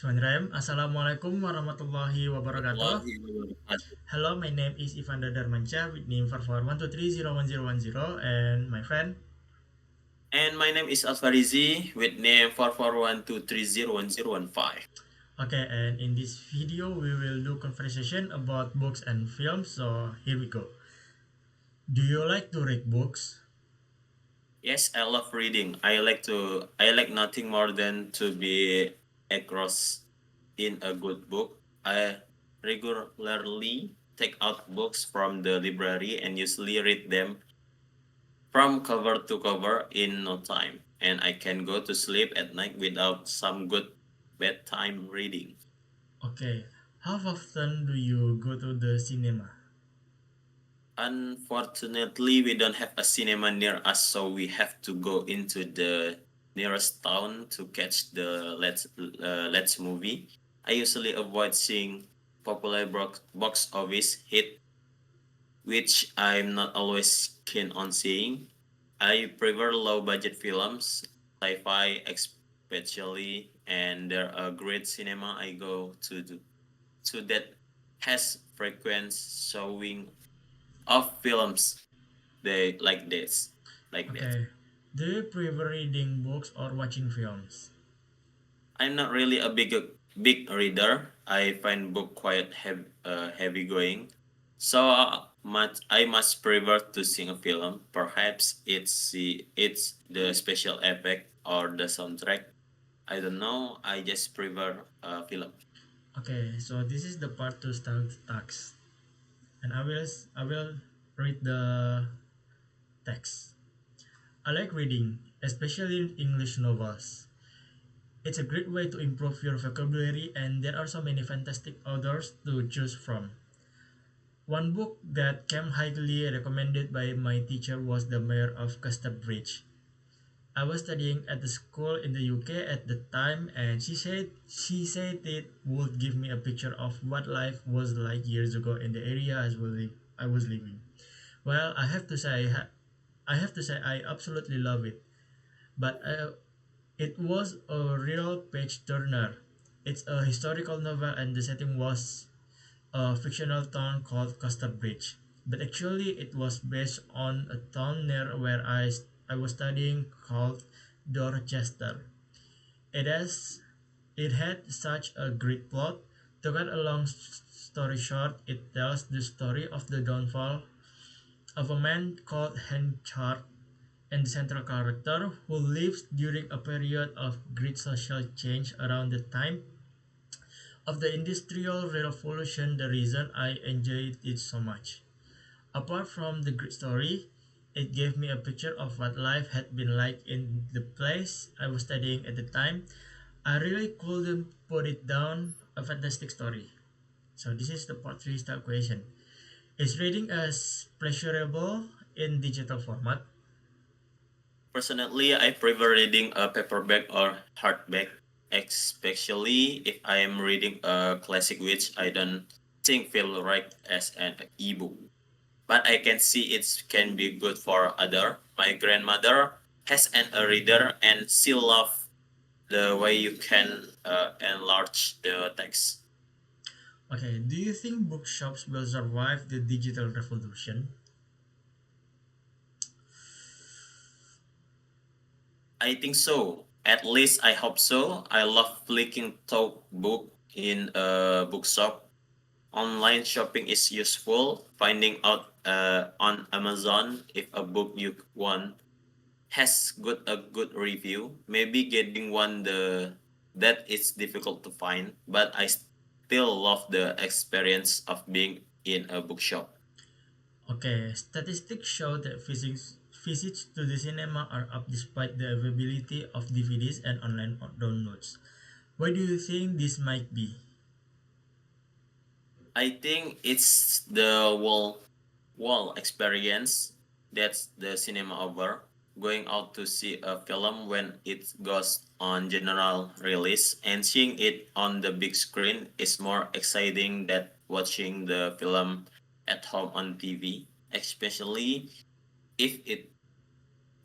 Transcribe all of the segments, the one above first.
Bismillahirrahmanirrahim. Assalamualaikum warahmatullahi wabarakatuh. Warahmatullahi wabarakatuh. Hello, my name is Ivan Darmansyah with name 4412301010 and my friend. And my name is Alfarizi with name 44123010115. Okay, and in this video we will do conversation about books and films. So here we go. Do you like to read books? Yes, I love reading. I like nothing more than to be across in a good book. I regularly take out books from the library and usually read them from cover to cover in no time. And I can go to sleep at night without some good bedtime reading. Okay, how often do you go to the cinema? Unfortunately, we don't have a cinema near us, so we have to go into the nearest town to catch the Let's movie. I usually avoid seeing popular box office hit, which I'm not always keen on seeing. I prefer low budget films, sci-fi especially, and there are great cinema I go to that has frequent showing of films they like that. Okay, do you prefer reading books or watching films? I'm not really a big reader. I find book quite heavy going, so much I must prefer to see a film. Perhaps it's the special effect or the soundtrack. I don't know. I just prefer a film. Okay, so this is the part to start the task, and I will read the text. I like reading, especially English novels. It's a great way to improve your vocabulary, and there are so many fantastic authors to choose from. One book that came highly recommended by my teacher was The Mayor of Casterbridge. I was studying at the school in the UK at the time, and she said it would give me a picture of what life was like years ago in the area I was living. Well, I have to say I absolutely love it. But it was a real page turner. It's a historical novel, and the setting was a fictional town called Costa Bridge. But actually, it was based on a town near where I was studying called Dorchester. It has it had such a great plot. To cut a long story short, it tells the story of the downfall of a man called Henchard and the central character who lives during a period of great social change around the time of the Industrial Revolution. The reason I enjoyed it so much. Apart from the great story, it gave me a picture of what life had been like in the place I was studying at the time. I really couldn't put it down. A fantastic story. So this is the part 3 start question. Is reading as pleasurable in digital format? Personally, I prefer reading a paperback or hardback, especially if I am reading a classic which I don't think feel right as an ebook. But I can see it can be good for other. My grandmother has an a reader and she love the way you can enlarge the text. Okay, do you think bookshops will survive the digital revolution? I think so. At least I hope so. I love flicking through book in a bookshop. Online shopping is useful. Finding out on Amazon if a book you want has a good review. Maybe getting one that is difficult to find, but I still love the experience of being in a bookshop. Okay, statistics show that visits to the cinema are up despite the availability of DVDs and online downloads. Why do you think this might be? I think it's the wall experience that's the cinema over. Going out to see a film when it goes on general release and seeing it on the big screen is more exciting than watching the film at home on TV, especially if it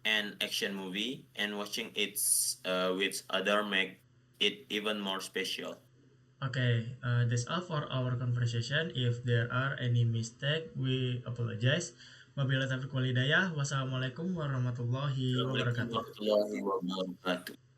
an action movie and watching it with other make it even more special. Okay, that's all for our conversation. If there are any mistake, we apologize. Wabillahi taufiq wal hidayah. Wassalamualaikum warahmatullahi Assalamualaikum wabarakatuh. warahmatullahi wabarakatuh.